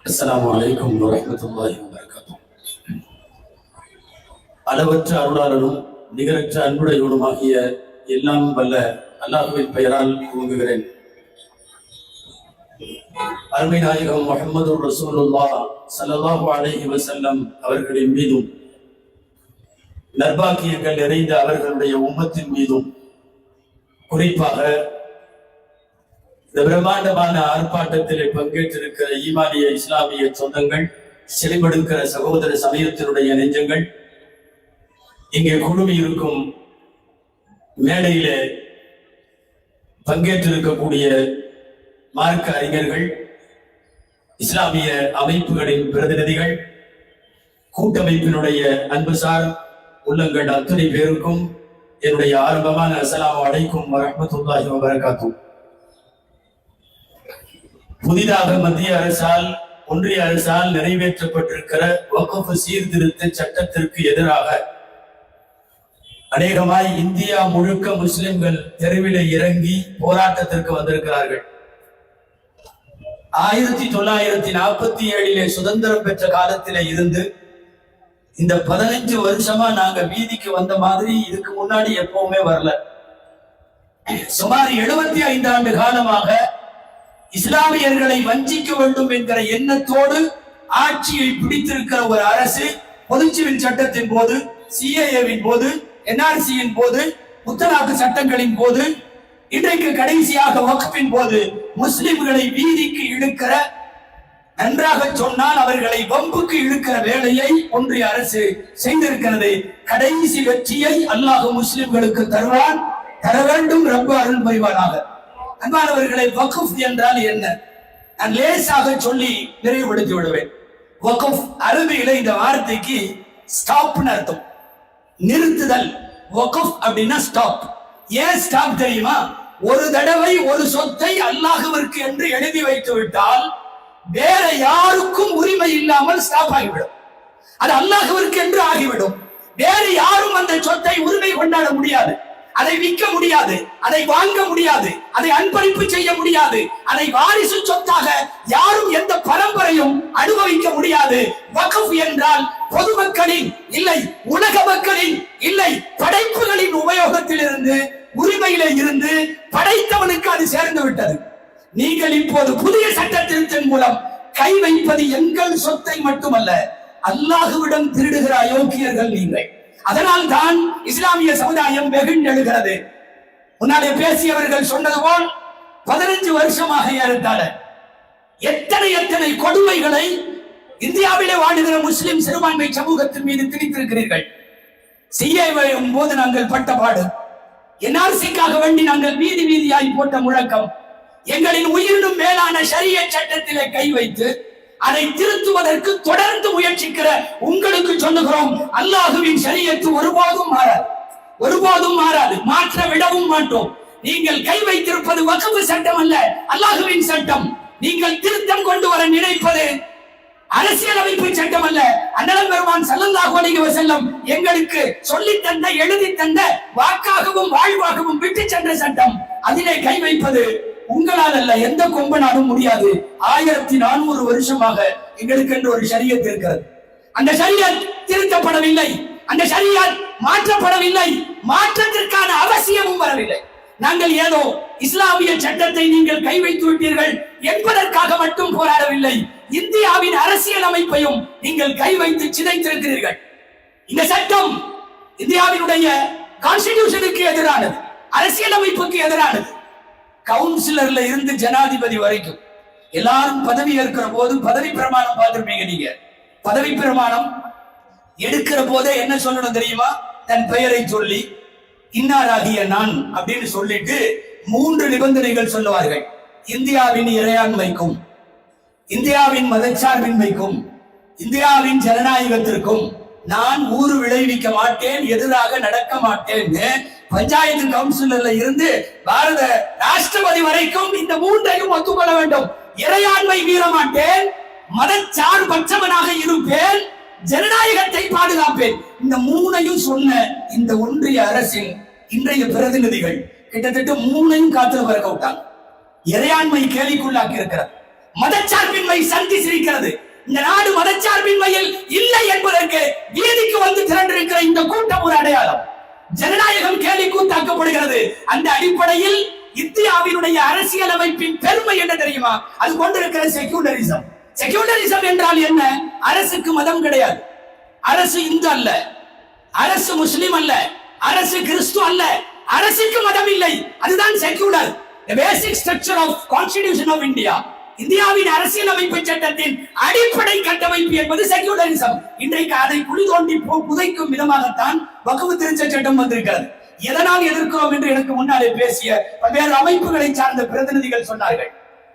அஸ்ஸலாமு அலைக்கும் வரஹ்மத்துல்லாஹி வபரகாத்துஹு. அளவற்ற அருளாளரும் நிகரற்ற அன்புடையவனுமாகிய எல்லாம் வல்ல அல்லாஹ்வின் பெயரால் துவங்குகிறேன். அருமை நாயகம் முஹம்மது ரசூலுல்லாஹ் ஸல்லல்லாஹு அலைஹி வஸல்லம் அவர்களின் மீதும் நற்பாக்கியங்கள் நிறைந்த அவர்களுடைய உம்மத்தின் மீதும் குறிப்பாக இந்த பிரம்மாண்டமான ஆர்ப்பாட்டத்தில் பங்கேற்றிருக்கிற ஈமானிய இஸ்லாமிய சொந்தங்கள், செழிமடுக்கிற சகோதர சமயத்தினுடைய நெஞ்சங்கள், இங்கே குழுமி இருக்கும் மேடையிலே பங்கேற்றிருக்கக்கூடிய மார்க்க அறிஞர்கள், இஸ்லாமிய அமைப்புகளின் பிரதிநிதிகள், கூட்டமைப்பினுடைய அன்புசார் உள்ளங்கள் அத்தனை பேருக்கும் என்னுடைய ஆரம்பமான அஸ்ஸலாமு அலைக்கும் வரஹ்மத்துல்லாஹி வபரகாத்துஹு. புதிதாக மத்திய அரசால், ஒன்றிய அரசால் நிறைவேற்றப்பட்டிருக்கிற வக்ஃப் சீர்திருத்த சட்டத்திற்கு எதிராக அநேகமாய் இந்தியா முழுக்க முஸ்லிம்கள் தெருவிலே இறங்கி போராட்டத்திற்கு வந்திருக்கிறார்கள். 1947 சுதந்திரம் பெற்ற காலத்திலே இருந்து இந்த 15 வருஷமா நாங்க வீதிக்கு வந்த மாதிரி இதுக்கு முன்னாடி எப்பவுமே வரல. சுமார் 75 ஆண்டு காலமாக இஸ்லாமியர்களை வஞ்சிக்க வேண்டும் என்கிற எண்ணத்தோடு ஆட்சியை பிடித்திருக்கிற ஒரு அரசு பொதுச்சிவில் சட்டத்தின் போது, சிஏஏவின் போது, என்ஆர்சியின் போது, முத்தலாக்கு சட்டங்களின் போது, இன்றைக்கு கடைசியாக வக்ஃபின் போது முஸ்லிம்களை வீதிக்கு இழுக்கிற, நன்றாக சொன்னால் அவர்களை வம்புக்கு இழுக்கிற வேலையை ஒன்றிய அரசு செய்திருக்கிறது. கடைசி வெற்றியை அல்லாஹ் முஸ்லிம்களுக்கு தருவான், தர வேண்டும், ரப்பு அருள் புரிவானாக. அன்பானவர்களை, வக்ஃப் என்றால் என்ன? நான் லேசாக சொல்லி நிறைவுபடுத்தி விடுவேன். வக்ஃப் அரபியில இந்த வார்த்தைக்கு ஸ்டாப்னு அர்த்தம், நிறுத்துதல். வக்ஃப் அப்படின்னா ஸ்டாப். ஏன் ஸ்டாப் தெரியுமா? ஒரு தடவை ஒரு சொத்தை அல்லாஹ்விற்கு என்று எழுதி வைத்து விட்டால் வேற யாருக்கும் உரிமை இல்லாமல் ஸ்டாப் ஆகிவிடும். அது அல்லாஹ்விற்கு என்று ஆகிவிடும். வேறு யாரும் அந்த சொத்தை உரிமை கொண்டாட முடியாது, அதை விற்க முடியாது, அதை வாங்க முடியாது, அதை அன்பளிப்பு செய்ய முடியாது, அதை வாரிசு சொத்தாக யாரும் எந்த பரம்பரையும் அனுபவிக்க முடியாது. வக்ஃப் என்றால் பொதுமக்களின் இல்லை, உலக மக்களின் இல்லை, படைப்புகளின் உபயோகத்தில் இருந்து, உரிமையிலே இருந்து படைத்தவனுக்கு அது சேர்ந்து விட்டது. நீங்கள் இப்போது புதிய சட்ட திருத்தத்தின் மூலம் கை வைப்பது எங்கள் சொத்தை மட்டுமல்ல, அல்லாஹ்விடம் திருடுகிற அயோக்கியர்கள் நீங்கள். அதனால் தான் இஸ்லாமிய சமுதாயம் வெகுண்டெழுகிறது. முன்னாலே பேசியவர்கள் சொன்னது போல் 15 வருஷமாக ஏறத்தாழ எத்தனை கொடுமைகளை இந்தியாவிலே வாழுகிற முஸ்லிம் சிறுபான்மை சமூகத்தின் மீது திணித்திருக்கிறீர்கள். சிஏஏவின் போது நாங்கள் பட்ட பாடு, என்ஆர்சிக்காக வேண்டி நாங்கள் வீதி வீதியாய் போட்ட முழக்கம், எங்களின் உயிரினும் மேலான ஷரியத் சட்டத்திலே கை வைத்து அதை திருத்துவதற்கு தொடர்ந்து முயற்சிக்கிற உங்களுக்கு சொல்லுகிறோம், அல்லாஹ்வின் ஷரியத்து ஒருபோதும் மாறாது, ஒருபோதும் மாறாது, மாற்ற விடவும் மாட்டோம். நீங்கள் கை வைத்திருப்பது வக்ஃப் சட்டம் அல்ல, அல்லாஹ்வின் சட்டம். நீங்கள் திருத்தம் கொண்டு வர நினைப்பது அரசியலமைப்பு சட்டம் அல்ல, அண்ணல் பெருமான் ஸல்லல்லாஹு அலைஹி வஸல்லம் எங்களுக்கு சொல்லி தந்த, எழுதி தந்த, வாக்காகவும் வாழ்வாகவும் விட்டு சென்ற சட்டம். அதிலே கை வைப்பது உங்களால் அல்ல, எந்த கொம்பனாலும் முடியாது. 1400 வருஷமாக எங்களுக்கு என்று ஒரு ஷரியத் இருக்கிறது. அந்த ஷரியத் திருத்தப்படவில்லை, அந்த ஷரியத் மாற்றப்படவில்லை, மாற்றத்திற்கான அவசியமும் வரவில்லை. நாங்கள் ஏதோ இஸ்லாமிய சட்டத்தை நீங்கள் கை வைத்து விட்டீர்கள் என்பதற்காக மட்டும் போராடவில்லை, இந்தியாவின் அரசியல் அமைப்பையும் நீங்கள் கை வைத்து சிதைத்திருக்கிறீர்கள். இந்த சட்டம் இந்தியாவினுடைய கான்ஸ்டிடியூஷனுக்கு எதிரானது, அரசியல் அமைப்புக்கு எதிரானது. கவுன்சிலர்ல இருந்து ஜனாதிபதி வரைக்கும் எல்லாரும் பதவி ஏற்கிற போது பதவி பிரமாணம் பார்த்திருப்பீங்க. நீங்க பதவி பிரமாணம் எடுக்கிற போதே என்ன சொல்லணும் தெரியுமா? தன் பெயரை சொல்லி இன்னாராகிய நான் அப்படின்னு சொல்லிட்டு 3 நிபந்தனைகள் சொல்லுவார்கள். இந்தியாவின் இறையாண்மைக்கும், இந்தியாவின் மதச்சார்பின்மைக்கும், இந்தியாவின் ஜனநாயகத்திற்கும் நான் ஊறு விளைவிக்க மாட்டேன், எதிராக நடக்க மாட்டேன்னு பஞ்சாயத்து கவுன்சிலர்ல இருந்து பாரத ராஷ்டிரபதி வரைக்கும் இந்த 3ஐயும் ஒத்துக்கொள்ள வேண்டும். இறையாண்மை மீற மாட்டேன், மதச்சார்பற்றவனாக இருப்பேன், ஜனநாயகத்தை பாதுகாப்பேன். இந்த 3ஐயும் சொன்ன இந்த ஒன்றிய அரசின் இன்றைய பிரதிநிதிகள் கிட்டத்தட்ட 3ஐயும் காத்துல பறக்க விட்டாங்க. இறையாண்மை கேலிக்குள்ளாக்கி இருக்கிறார், மதச்சார்பின்மை சந்தி சிரிக்கிறது. இந்த நாடு மதச்சார்பின்மையில் இல்லை என்பதற்கு வீதிக்கு வந்து திரண்டிருக்கிற இந்த கூட்டம் ஒரு அடையாளம். ஜனநாயகம் கேலி கூத்தாக்கப்படுகிறது. அந்த அடிப்படையில் இந்தியாவினுடைய அரசியல் அமைப்பின் பெருமை என்ன தெரியுமா? அது கொண்டிருக்கிற செக்யூலரிசம். செக்யூலரிசம் என்றால் என்ன? அரசுக்கு மதம் கிடையாது. அரசு இந்து அல்ல, அரசு முஸ்லிம் அல்ல, அரசு கிறிஸ்து அல்ல, அரசுக்கு மதம் இல்லை. அதுதான் secular. The basic structure of Constitution of India. இந்தியாவின் அரசியலமைப்பு சட்டத்தின் அடிப்படை கட்டமைப்பு என்பது செக்யூலரிசம். இன்றைக்கு அதை குழி தோண்டி புதைக்கும் விதமாகத்தான் வக்ஃப் திருத்த சட்டம் வந்திருக்கிறது. எதனால் எதிர்க்கிறோம் என்று எனக்கு முன்னாலே பேசிய பல்வேறு அமைப்புகளை சார்ந்த பிரதிநிதிகள் சொன்னார்கள்.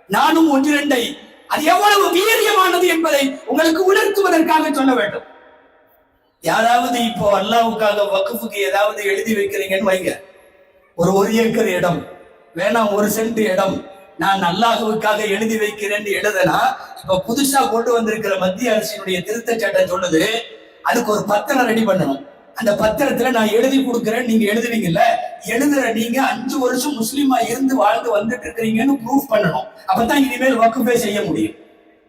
நானும் ஒன்று இரண்டை அது எவ்வளவு வீரியமானது என்பதை உங்களுக்கு உணர்த்துவதற்காக சொல்ல வேண்டும். யாராவது இப்போ அல்லாஹ்வுக்காக வக்ஃபுக்கு ஏதாவது எழுதி வைக்கிறீங்கன்னு வைங்க, ஒரு ஏக்கர் இடம் வேணாம், 1 சென்ட் இடம் நான் அல்லாஹ்வுக்காக எழுதி வைக்கிறேன் எழுதுனா, இப்ப புதுசா கொண்டு வந்திருக்கிற மத்திய அரசினுடைய திருத்த சட்டம் சொல்லுது அதுக்கு ஒரு பத்திரம் ரெடி பண்ணணும். அந்த பத்திரத்துல நான் எழுதி கொடுக்கிறேன், நீங்க எழுதுவீங்கல்ல, எழுதுற நீங்க 5 வருஷம் முஸ்லீமா இருந்து வாழ்ந்து வந்துட்டு இருக்கிறீங்கன்னு ப்ரூஃப் பண்ணணும். அப்பதான் இனிமேல் வக்ஃபே செய்ய முடியும்.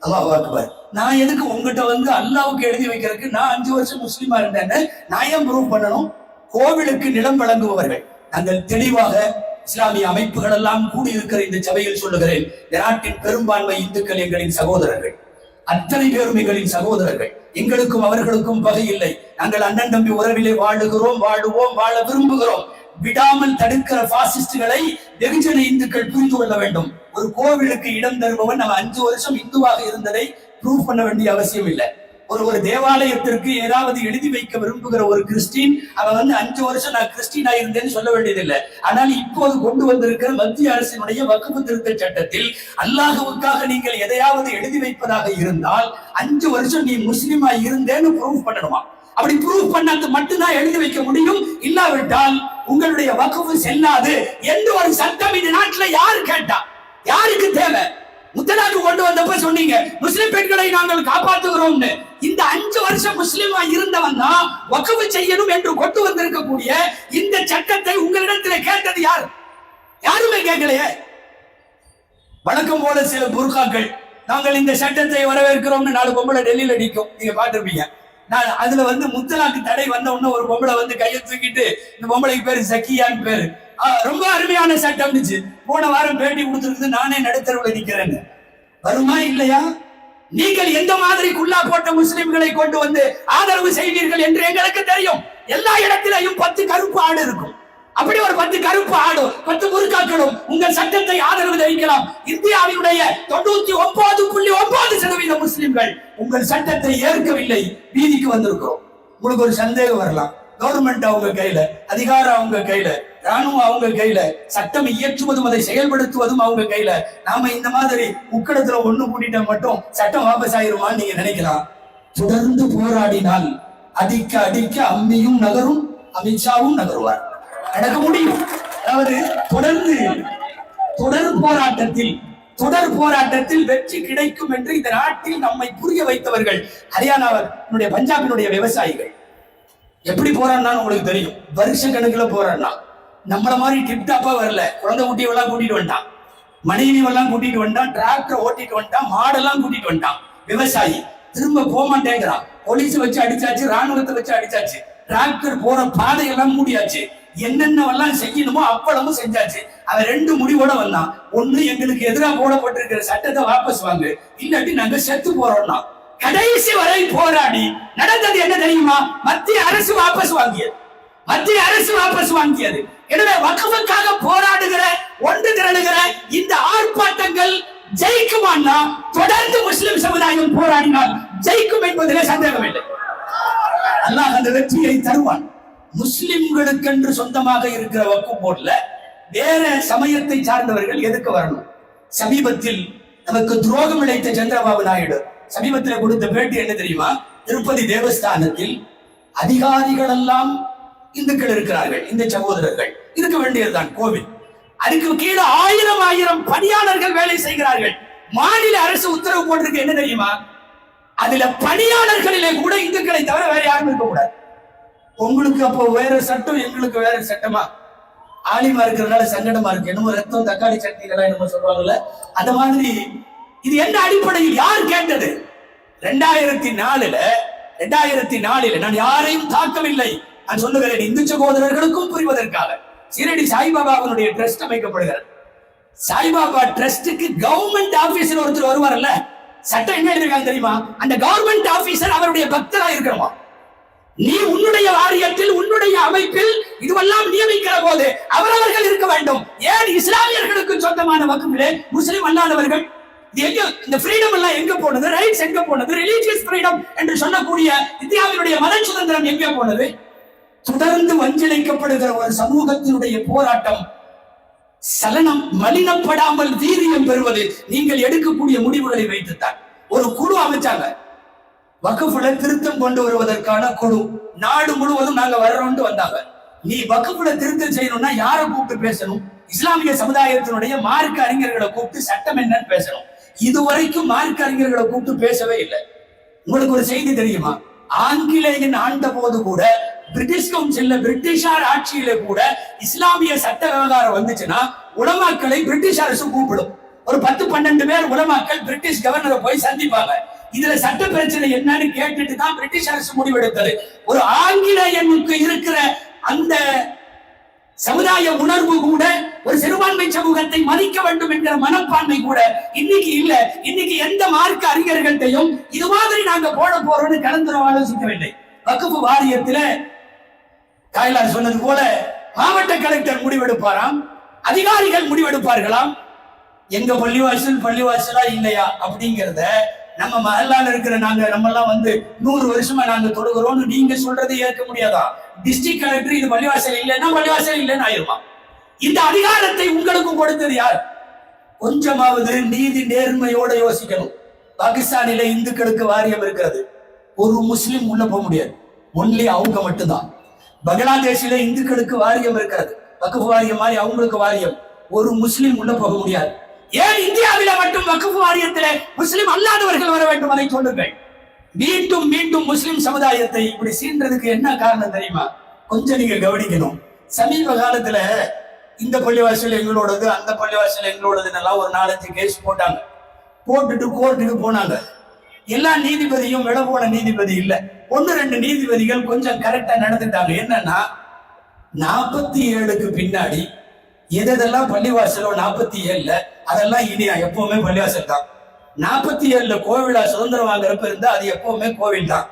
அல்லாஹ் அக்பர். நான் எதுக்கு உங்ககிட்ட வந்து அல்லாஹ்வுக்கு எழுதி வைக்கிறதுக்கு நான் 5 வருஷம் முஸ்லீமா இருந்தேன்னு நான் ஏன் ப்ரூஃப் பண்ணணும்? கோவிலுக்கு நிலம் வழங்குபவர்கள் நாங்கள் தெளிவாக இஸ்லாமிய அமைப்புகள் எல்லாம் கூடியிருக்கிற இந்த சபையில் சொல்லுகிறேன், நாட்டின் பெரும்பான்மை இந்துக்கள் எங்களின் சகோதரர்கள், அத்தனை பேரும் எங்களின் சகோதரர்கள். எங்களுக்கும் அவர்களுக்கும் பகை இல்லை. நாங்கள் அண்ணன் தம்பி உறவிலே வாழுகிறோம், வாழுவோம், வாழ விரும்புகிறோம். விடாமல் தடுக்கிற பாசிஸ்டுகளை வெகுஜன இந்துக்கள் புரிந்து கொள்ள வேண்டும். ஒரு கோவிலுக்கு இடம் தருபவன் நம்ம 5 வருஷம் இந்துவாக இருந்ததை ப்ரூவ் பண்ண வேண்டிய அவசியம் இல்லை. ஒரு தேவாலயத்திற்கு ஏதாவது எழுதி வைக்க விரும்புகிற ஒரு கிறிஸ்டின் அவன் வந்து 5 வருஷம் நான் கிறிஸ்டினா இருந்தேன்னு சொல்ல வேண்டியதில்லை. ஆனால் இப்போது கொண்டு வந்திருக்கிற மத்திய அரசினுடைய வக்ஃப் திருத்த சட்டத்தில் அல்லாஹ்வுக்காக நீங்கள் எதையாவது எழுதி வைப்பதாக இருந்தால் 5 வருஷம் நீ முஸ்லிமா இருந்தேன்னு ப்ரூவ் பண்ணணுமா? அப்படி ப்ரூவ் பண்ணது மட்டும்தான் எழுதி வைக்க முடியும். இல்லாவிட்டால் உங்களுடைய வக்ஃப் செல்லாது என்று ஒரு சட்டம் இந்த நாட்டில் யாரு கேட்டா? யாருக்கு தேவை? முத்தலாக்கு கொண்டு வந்தப்ப சொன்னீங்க முஸ்லிம் பெண்களை நாங்கள் காப்பாற்றுகிறோம்னு. இந்த 5 வருஷம் முஸ்லிமா இருந்தவன் தான் வக்ஃப் செய்யணும் என்று கொண்டு வந்திருக்கக்கூடிய இந்த சட்டத்தை உங்களிடத்தில் கேட்டது யார்? யாருமே கேட்கலையே. வழக்கம் போல சில புர்காக்கள் நாங்கள் இந்த சட்டத்தை வரவேற்கிறோம்னு 4 பொம்பளை டெல்லியில நிற்கும், நீங்க பாத்துருப்பீங்க. நான் அதுல வந்து முத்தலாக்கு தடை வந்த உடனே ஒரு பொம்பளை வந்து கையை தூக்கிட்டு, இந்த பொம்பளைக்கு பேரு சக்கியான்னு பேரு, ரொம்ப அருமையான சட்டம் இருந்துச்சு, போன வாரம் பேட்டி கொடுத்துருக்கு, நானே நடுத்தரவுல நிக்கிறேன்னு. வருமா இல்லையா? நீங்கள் எந்த மாதிரி குல்லா போட்ட முஸ்லிம்களை கொண்டு வந்து ஆதரவு செய்வீர்கள் என்று எங்களுக்கு தெரியும். எல்லா இடத்திலையும் 10 கருப்பு ஆடு இருக்கும். அப்படி ஒரு 10 கருப்பு ஆடு 10 புர்காக்களும் உங்கள் சட்டத்தை ஆதரவு தெரிவிக்கலாம். இந்தியாவினுடைய 99.9% முஸ்லிம்கள் உங்கள் சட்டத்தை ஏற்கவில்லை, வீதிக்கு வந்திருக்கிறோம். உங்களுக்கு ஒரு சந்தேகம் வரலாம், கவர்மெண்ட் அவங்க கையில, அதிகாரம் அவங்க கையில, ராணுவம் அவங்க கையில, சட்டம் இயற்றுவதும் அதை செயல்படுத்துவதும் அவங்க கையில. நாம இந்த மாதிரி உக்கடத்துல ஒண்ணு கூட்டிட்ட மட்டும் சட்டம் வாபஸ் ஆயிருமான்னு நீங்க நினைக்கலாம். தொடர்ந்து போராடினால் அடிக்க அடிக்க அம்மியும் நகரும், அமித்ஷாவும் நகருவார், நடக்க முடியும். அதாவது தொடர் போராட்டத்தில் வெற்றி கிடைக்கும் என்று இந்த நாட்டில் நம்மை புரிய வைத்தவர்கள் ஹரியானாவுடைய பஞ்சாபினுடைய விவசாயிகள். எப்படி போறான்னு உங்களுக்கு தெரியும், வருஷ கணக்குல போறான்னா. நம்மள மாதிரி டிப்டாப்பா வரல, குழந்தை குட்டியெல்லாம் கூட்டிட்டு வந்துட்டான், மனைவி எல்லாம் கூட்டிட்டு வந்துட்டான், டிராக்டர் ஓட்டிட்டு வந்துட்டான், மாடெல்லாம் கூட்டிட்டு வந்துட்டான். விவசாயி திரும்ப போக மாட்டேங்கிறான். போலீஸ் வச்சு அடிச்சாச்சு, ராணுவத்தை வச்சு அடிச்சாச்சு, டிராக்டர் போற பாதையெல்லாம் மூடியாச்சு, என்னென்னவெல்லாம் செய்யணுமோ அவ்வளவும் செஞ்சாச்சு. அவன் 2 முடிவோட வந்தான். ஒண்ணு, எங்களுக்கு எதிராக போடப்பட்டிருக்கிற சட்டத்தை வாபஸ் வாங்கு, இல்லாட்டி நாங்க செத்து போறோம்னா. கடைசி வரை போராடி நடந்தது என்ன தெரியுமா? மத்திய அரசு வாபஸ் வாங்கியது. எனவே வக்ஃபுக்காக போராடுகிற, ஒன்று திரளுகிற இந்த ஆர்ப்பாட்டங்கள் ஜெயிக்குமான்னா தொடர்ந்து முஸ்லிம் சமுதாயம் போராடினால் ஜெயிக்கும் என்பதிலே சந்தேகம் இல்லை. அல்லாஹ் அந்த வெற்றியை தருவான். முஸ்லிம்களுக்கென்று சொந்தமாக இருக்கிற வக்ஃப் போர்டுல வேற சமயத்தை சார்ந்தவர்கள் எதுக்கு வரணும்? சமீபத்தில் நமக்கு துரோகம் இழைத்த சந்திரபாபு நாயுடு சமீபத்தில் கொடுத்த பேட்டி என்ன தெரியுமா? திருப்பதி தேவஸ்தானத்தில் அதிகாரிகள் எல்லாம் இந்துக்கள் இருக்கிறார்கள், இந்த சகோதரர்கள் இருக்க வேண்டியதுதான் கோவில். அதுக்கு கீழே 1000 பணியாளர்கள் வேலை செய்கிறார்கள். மாநில அரசு உத்தரவு போட்டிருக்கு என்ன தெரியுமா? அதுல பணியாளர்களிலே கூட இந்துக்களை தவிர வேற யாரும் இருக்கக்கூடாது. உங்களுக்கு அப்போ வேற சட்டம், எங்களுக்கு வேற சட்டமா? ஆலிமா இருக்கிறதுனால சங்கடமா இருக்கு. என்னமோ ரத்தம் தக்காளி சட்னிகளா என்னமோ சொல்லுவாங்கல்ல, அந்த மாதிரி இது என்ன அடிப்படையில் யார் கேட்டது? 2004 நான் யாரையும் தாக்கவில்லை. நான் சொல்லுகிறேன் இந்து சகோதரர்களுக்கும் புரிவதற்காக. சீரடி சாய்பாபாவுடைய ட்ரஸ்ட் அமைக்கப்படுகிறது. சாய்பாபா ட்ரஸ்டுக்கு கவர்மெண்ட் ஆபீசர் ஒருத்தர் வருவார்ல, சட்டம் என்ன எழுதிருக்காங்க தெரியுமா? அந்த கவர்மெண்ட் ஆபீசர் அவருடைய பக்தரா இருக்கணுமா? நீ உன்னுடைய வாரியத்தில் உன்னுடைய அமைப்பில் இதுவெல்லாம் நியமிக்கிற போது அவரவர்கள் இருக்க வேண்டும். ஏன் இஸ்லாமியர்களுக்கு சொந்தமான வகுப்பிலே முஸ்லிம் அல்லாதவர்கள் இந்த ஃப்ரீடம் எல்லாம் எங்க போனது? ரைட்ஸ் எங்க போனது? ரிலீஜியஸ் ஃப்ரீடம் என்று சொல்லக்கூடிய இந்தியாவினுடைய மத சுதந்திரம் எங்க போனது? தொடர்ந்து வஞ்சிழைக்கப்படுகிற ஒரு சமூகத்தினுடைய போராட்டம் சலனம் மலினப்படாமல் வீரியம் பெறுவது நீங்கள் எடுக்கக்கூடிய முடிவுகளை வைத்துத்தான். ஒரு குழு அமைச்சாங்க, வக்ஃப்ல திருத்தம் கொண்டு வருவதற்கான குழு. நாடு முழுவதும் நாங்க வர்றோம்னு வந்தாங்க. நீ வக்ஃப்ல திருத்தம் செய்யணும்னா யாரை கூப்பிட்டு பேசணும்? இஸ்லாமிய சமுதாயத்தினுடைய மார்க்க அறிஞர்களை கூப்பிட்டு சட்டம் என்னன்னு பேசணும். இதுவரைக்கும் மார்க்க அறிஞர்களை கூப்பிட்டு பேசவே இல்லை. உங்களுக்கு ஒரு செய்தி தெரியுமா? ஆங்கிலேயன் ஆண்ட போது கூட பிரிட்டிஷ் கவுன்சில்ல பிரிட்டிஷார் ஆட்சியில கூட இஸ்லாமிய சட்ட விவகாரம் வந்துச்சுன்னா உலமாக்களை பிரிட்டிஷ் அரசு கூப்பிடும். ஒரு 10-12 பேர் உலமாக்கள் பிரிட்டிஷ் கவர்னரை போய் சந்திப்பாங்க. இதுல சட்ட பிரச்சனை என்னன்னு கேட்டுட்டு தான் பிரிட்டிஷ் அரசு முடிவெடுத்தது. ஒரு ஆங்கிலேயனுக்கு இருக்கிற அந்த சமுதாய உணர்வு கூட, ஒரு சிறுபான்மை சமூகத்தை மதிக்க வேண்டும் என்கிற மனப்பான்மை கூட இன்னைக்கு இல்ல. இன்னைக்கு எந்த மார்க்க அறிஞர்கள்ட்டையும் இது மாதிரி நாங்க போட போறோம்னு கலந்து ஆலோசிக்கவில்லை. வக்ஃப் வாரியத்துல காயலார் சொன்னது போல மாவட்ட கலெக்டர் முடிவெடுப்பாராம், அதிகாரிகள் முடிவெடுப்பார்களாம். எங்க பள்ளிவாசலா இல்லையா அப்படிங்கிறத நம்ம மஹல்லால இருக்கிற நம்ம எல்லாம் 100 வருஷமா நாங்க தொடுகிறோம்னு நீங்க சொல்றதை ஏற்க முடியாதா? டிஸ்ட்ரிக்ட் கலெக்டர் இது பள்ளிவாசல் இல்லைன்னா பள்ளிவாசல் இல்லைன்னு ஆயிருமா? இந்த அதிகாரத்தை உங்களுக்கு கொடுத்தது யார்? கொஞ்சமாவது நீதி நேர்மையோட யோசிக்கணும். பாகிஸ்தானில இந்துக்களுக்கு வாரியம் இருக்கிறது, ஒரு முஸ்லிம் உள்ள போக முடியாது, ஒன்லி அவங்க மட்டும்தான். பங்களாதேஷில இந்துக்களுக்கு வாரியம் இருக்கிறது, வக்ஃப் வாரியம் மாதிரி அவங்களுக்கு வாரியம், ஒரு முஸ்லிம் உள்ள போக முடியாது. ஏன் இந்தியாவில மட்டும் வக்ஃப் வாரியத்திலே முஸ்லிம் அல்லாதவர்கள் வர வேண்டும்? அதை சொல்லுங்கள். மீண்டும் மீண்டும் முஸ்லிம் சமுதாயத்தை இப்படி சீன்றதுக்கு என்ன காரணம் தெரியுமா? கொஞ்சம் நீங்க கவனிக்கணும். சமீப காலத்துல இந்த பள்ளிவாசல் எங்களோடது, அந்த பள்ளிவாசல் எங்களோடதுன்னு ஒரு 4-5 கேஸ் போட்டாங்க. போட்டுட்டு கோர்ட்டுக்கு போனாங்க. எல்லா நீதிபதியும் விட போன நீதிபதி இல்ல, 1-2 நீதிபதிகள் கொஞ்சம் கரெக்டா நடந்துட்டாங்க. என்னன்னா 47க்கு பின்னாடி எதெல்லாம் பள்ளிவாசலோ 47ல அதெல்லாம் இனி எப்பவுமே பள்ளிவாசல் தான். 47ல கோவிலா சுதந்திரம் வாங்குறப்ப இருந்தா அது எப்பவுமே கோவில் தான்.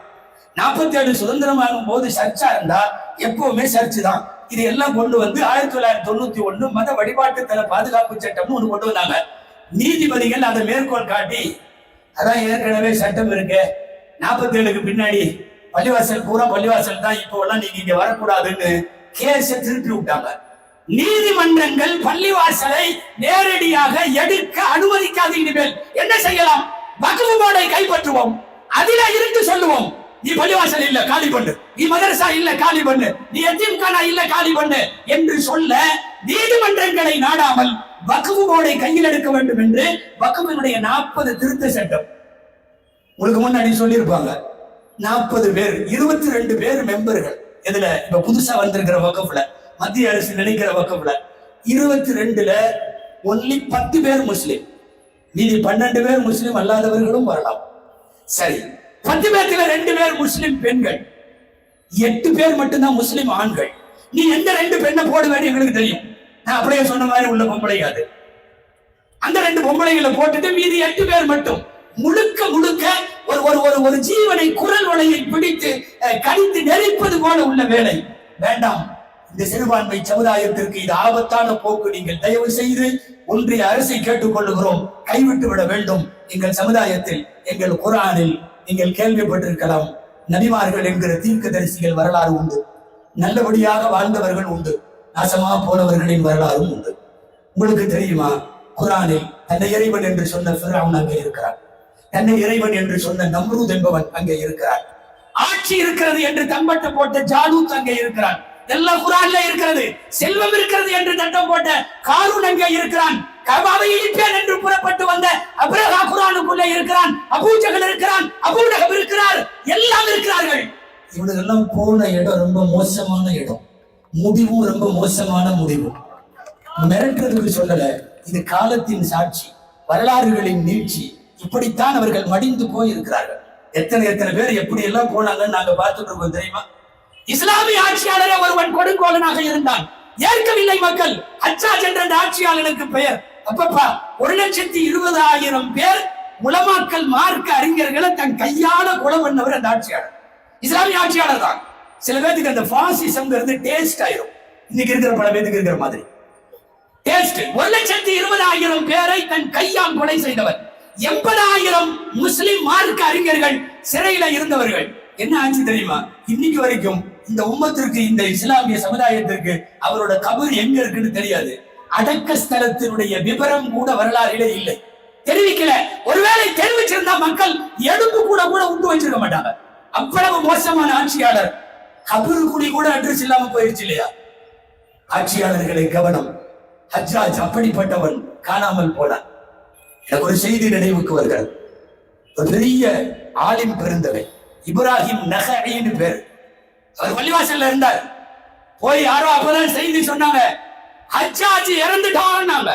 47 சுதந்திரம் வாங்கும் போது சர்ச்சா இருந்தா எப்பவுமே சர்ச்சு தான். இது எல்லாம் கொண்டு வந்து 1991 மத வழிபாட்டு தல பாதுகாப்பு சட்டம்னு ஒண்ணு கொண்டு வந்தாங்க. நீதிபதிகள் அதை மேற்கோள் காட்டி, அதான் ஏற்கனவே சட்டம் இருக்கு, 47க்கு பின்னாடி பள்ளிவாசல் பூரா பள்ளிவாசல் தான், இப்போ எல்லாம் நீங்க இங்க வரக்கூடாதுன்னு கேஸ திருப்பி விட்டாங்க. நீதிமன்றங்கள் பள்ளிவாசலை நேரடியாக எடுக்க அனுமதிக்காது. இனிமேல் என்ன செய்யலாம்? வக்ஃப் போர்டை கைப்பற்றுவோம், அதில இருந்து சொல்லுவோம், நீ பள்ளிவாசல் இல்ல காலி பண்ணு, நீ மதரசா இல்ல காலி பண்ணு, நீ எத்தீம்கானா இல்ல காலி பண்ணு என்று சொல்ல நீதிமன்றங்களை நாடாமல் வக்ஃப் போர்டை கையில் எடுக்க வேண்டும் என்று வக்ஃபினுடைய 40 திருத்த சட்டம் உங்களுக்கு முன்னாடி சொல்லியிருப்பாங்க. 40 பேர், 22 பேர் மெம்பர்கள். இதுல இப்ப புதுசா வந்திருக்கிற வக்ஃப்ல, மத்திய அரசு நினைக்கிற வக்ஃப்ல 22ல ஒன்லி 10 பேர் முஸ்லிம், மீதி 12 பேர் முஸ்லிம் அல்லாதவர்களும் வரலாம். சரி, 10 பேர்ல 2 பேர் முஸ்லிம் பெண்கள், 8 பேர் மட்டும்தான் முஸ்லிம் ஆண்கள். நீ எந்த 2 பெண்ணை போட வேண்டிய எங்களுக்கு தெரியும். நான் அப்படியே சொன்ன மாதிரி உள்ள பொம்பளையாது, அந்த 2 பொம்பளைகளை போட்டுட்டு மீதி 8 பேர் மட்டும் முழுக்க முழுக்க ஒரு ஜீவனை குரல் வளையை பிடித்து கடித்து நெரிப்பது போல உள்ள வேலை வேண்டாம். இந்த சிறுபான்மை சமுதாயத்திற்கு இது ஆபத்தான போக்கு. நீங்கள் தயவு செய்து ஒன்றிய அரசை கேட்டுக் கொள்ளுகிறோம், கைவிட்டு விட வேண்டும். எங்கள் சமுதாயத்தில், எங்கள் குர்ஆனில் நீங்கள் கேள்விப்பட்டிருக்கலாம், நபிமார்கள் என்கிற தீர்க்கதரிசிகள் வரலாறு உண்டு, நல்லபடியாக வாழ்ந்தவர்கள் உண்டு, நாசமா போனவர்களின் வரலாறும் உண்டு. உங்களுக்கு தெரியுமா, குர்ஆனில் தன்னை இறைவன் என்று சொன்ன ஃபிரௌன் அங்கே இருக்கிறார், தன்னை இறைவன் என்று சொன்ன நம்ரூத் என்பவன் அங்கே இருக்கிறார், ஆட்சி இருக்கிறது என்று தம்பட்ட போட்ட ஜாலூத் அங்கே இருக்கிறான், எல்லாம் குர்ஆன்ல இருக்கிறது. செல்வம் இருக்கிறது என்று தட்டம் போட்ட காரூன் அங்கே இருக்கிறான், கபாவை இடிப்பேன் என்று புறப்பட்டு வந்த அப்ரஹா குர்ஆனுக்குள்ளே இருக்கிறான், அபூஜஹல் இருக்கிறான், அபூலஹப் இருக்கிறார், எல்லாம் இருக்கிறார்கள். இவனுக்கெல்லாம் போன இடம் ரொம்ப மோசமான இடம், முடிவும் ரொம்ப மோசமான முடிவு. மிரட்டுறதுக்கு சொல்லல, இது காலத்தின் சாட்சி, வரலாறுகளின் நீட்சி. இப்படித்தான் அவர்கள் மடிந்து போய் இருக்கிறார்கள். எத்தனை எத்தனை பேர் எப்படி எல்லாம் போனாங்கன்னு நாங்க பார்த்துட்டு இருக்கோம் தெரியுமா? இஸ்லாமிய ஆட்சியாளரே ஒருவன் கொடுங்கோலனாக இருந்தான், ஏற்கவில்லை மக்கள். ஹஜ்ஜாஜ் என்ற ஆட்சியாளனுக்கு பெயர். அப்பப்பா 1,20,000 பேர் உலமாக்கள் மார்க்க அறிஞர்களை தன் கையால கொலை பண்ணவர் அந்த ஆட்சியாளர், இஸ்லாமிய ஆட்சியாளர் தான். சில பேருக்கு அந்த பாசிசம் டேஸ்ட் ஆயிரும். இன்னைக்கு இருக்கிற பல பேருக்கு இருக்கிற மாதிரி டேஸ்ட். 1,20,000 பேரை தன் கையால் கொலை செய்தவர். 80,000 முஸ்லிம் மார்க்க அறிஞர்கள் சிறையில இருந்தவர்கள். என்ன ஆச்சு தெரியுமா? இன்னைக்கு வரைக்கும் இந்த உம்மத்திற்கு, இந்த இஸ்லாமிய சமுதாயத்திற்கு அவரோட கபர் எங்க இருக்குன்னு தெரியாது. அடக்க ஸ்தலத்தினுடைய விவரம் கூட வரலாறிலே இல்லை, தெரிவிக்கல. ஒருவேளை தெரிவிச்சிருந்தா மக்கள் எடுப்பு கூட கூட உண்டு வச்சிருக்க மாட்டாங்க. அவ்வளவு மோசமான ஆட்சியாளர். கபரு குடி கூட அட்ரஸ் இல்லாம போயிருச்சு இல்லையா? ஆட்சியாளர்களை கவனம். ஹஜ்ஜாஜ் அப்படிப்பட்டவன் காணாமல் போனான். எனக்கு ஒரு செய்தி நினைவுக்கு வருகிறது. ஒரு பெரிய ஆலிம் பெருந்தகை இப்ராஹிம் நஹஇன்னு பேர். அவர் பள்ளிவாசல்ல இருந்தார். போய் யாரோ அப்பதான் செய்தி சொன்னாங்க, ஹஜ்ஜாஜ் இறந்துட்டாங்க.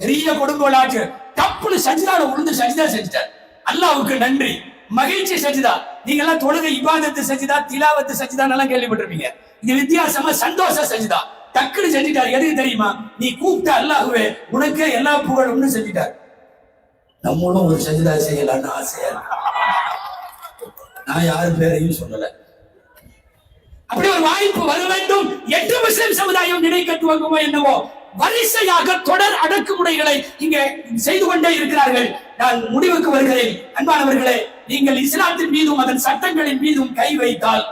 பெரிய கொடுங்கோலாச்சு. தப்புன்னு சஜிதால விழுந்து சஜிதா செஞ்சுட்டார். அல்லாஹ்வுக்கு நன்றி, மகிழ்ச்சி சஜிதா. நீங்க எல்லாம் தொழுகை இபாதத்து சஜிதா, திலாவத்து சஜிதா எல்லாம் கேள்விப்பட்டிருப்பீங்க. இது வித்தியாசமா சந்தோஷ சஜிதா. டக்குன்னு செஞ்சுட்டார். எதுக்கு தெரியுமா? நீ கூப்பிட்ட அல்லாஹ்வே உனக்கு எல்லா புகழும்னு செஞ்சுட்டார். நம்மளும் ஒரு சஜிதா செய்யலான்னு ஆசையா. நான் யாரு பேரையும் சொல்லல. அப்படி ஒரு வாய்ப்பு வர வேண்டும் என்று முஸ்லிம் சமுதாயம் நினைக்க துவங்குமோ என்னவோ, வரிசையாக தொடர் அடக்குமுறைகளை இங்கே செய்து கொண்டே இருக்கிறார்கள். நான் முடிவுக்கு வருகிறேன். அன்பானவர்களே, நீங்கள் இஸ்லாத்தின் மீதும் அதன் சட்டங்களின் மீதும் கை வைத்தால்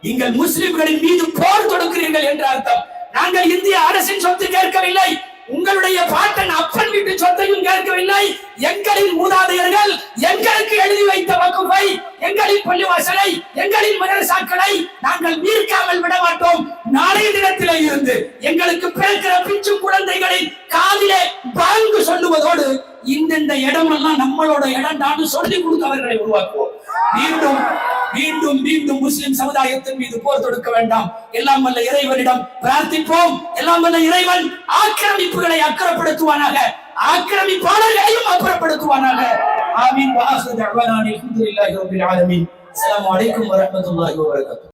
நீங்கள் முஸ்லிம்களின் மீது போர் தொடுக்கிறீர்கள் என்ற அர்த்தம். நாங்கள் இந்திய அரசின் சொத்து கேட்கவில்லை, உங்களுடைய பாட்டன் அப்பன் வீட்டு சொத்தையும் கேட்கவில்லை. எங்களின் மூதாதையர்கள் எங்களுக்கு எழுதி வைத்த வகுப்பை, எங்களின் பள்ளிவாசலை, எங்களின் மதரசாக்களை நாங்கள் மீட்காமல் விட மாட்டோம். நாளைய தினத்திலே இருந்து எங்களுக்கு பிறக்கிற பிச்சு குழந்தைகளின் காதிலே பாங்கு சொல்லுவதோடு இந்த இடமெல்லாம் நம்மளோட இடம் தான் சொல்லி கொடுத்தவர்களை உருவாக்குவோம். மீண்டும் மீண்டும் மீண்டும் முஸ்லிம் சமுதாயத்தின் மீது போர் தொடுக்க வேண்டாம். எல்லாம் வல்ல இறைவனிடம் பிரார்த்திப்போம். எல்லாம் வல்ல இறைவன் ஆக்கிரமிப்புகளை அக்கறப்படுத்துவானாக, ஆக்கிரமிப்பாளர்களையும் அப்புறப்படுத்துவானாக. ஆமீன். வஆஹிரு தஅவானா அல்ஹம்துலில்லாஹி ரப்பில் ஆலமீன். அஸ்ஸலாமு அலைக்கும் வரஹ்மத்துல்லாஹி வபரகாத்துஹு.